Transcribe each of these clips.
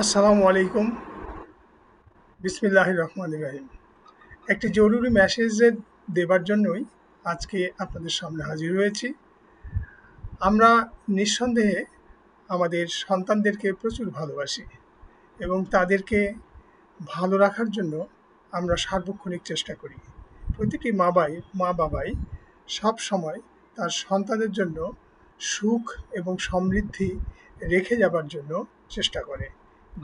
আসসালামু আলাইকুম। বিসমিল্লাহির রহমানির রহিম। একটি জরুরি মেসেজ দেবার জন্যই আজকে আপনাদের সামনে হাজির হয়েছি। আমরা নিঃসন্দেহে আমাদের সন্তানদেরকে প্রচুর ভালোবাসি এবং তাদেরকে ভালো রাখার জন্য আমরা সার্বক্ষণিক চেষ্টা করি। প্রতিটি মা বাবাই সব সময় তার সন্তানের জন্য সুখ এবং সমৃদ্ধি রেখে যাবার জন্য চেষ্টা করে।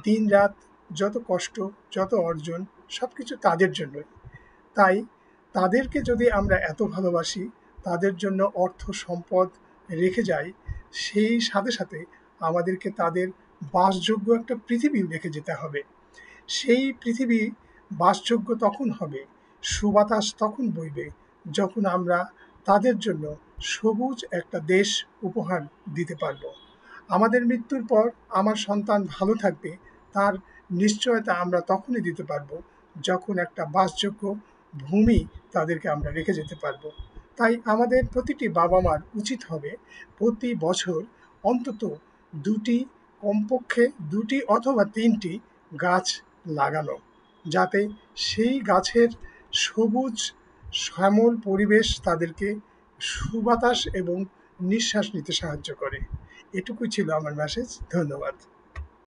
দিনরাত যত কষ্ট, যত অর্জন সবকিছু তাদের জন্যই। তাই তাদেরকে যদি আমরা এত ভালোবাসি, তাদের জন্য অর্থ সম্পদ রেখে যাই, সেই সাথে সাথে আমাদেরকে তাদের বাসযোগ্য একটা পৃথিবী রেখে যেতে হবে। সেই পৃথিবী বাসযোগ্য তখন হবে, সুবাতাস তখন বইবে, যখন আমরা তাদের জন্য সবুজ একটা দেশ উপহার দিতে পারব। আমাদের মৃত্যুর পর আমার সন্তান ভালো থাকবে, তার নিশ্চয়তা আমরা তখনই দিতে পারব যখন একটা বাসযোগ্য ভূমি তাদেরকে আমরা রেখে যেতে পারব। তাই আমাদের প্রতিটি বাবা মার উচিত হবে প্রতি বছর অন্তত দুটি, কমপক্ষে দুটি অথবা তিনটি গাছ লাগানো, যাতে সেই গাছের সবুজ শ্যামল পরিবেশ তাদেরকে সুবাতাস এবং নিঃশ্বাস নিতে সাহায্য করে। এটুকুই ছিল আমার মেসেজ। ধন্যবাদ।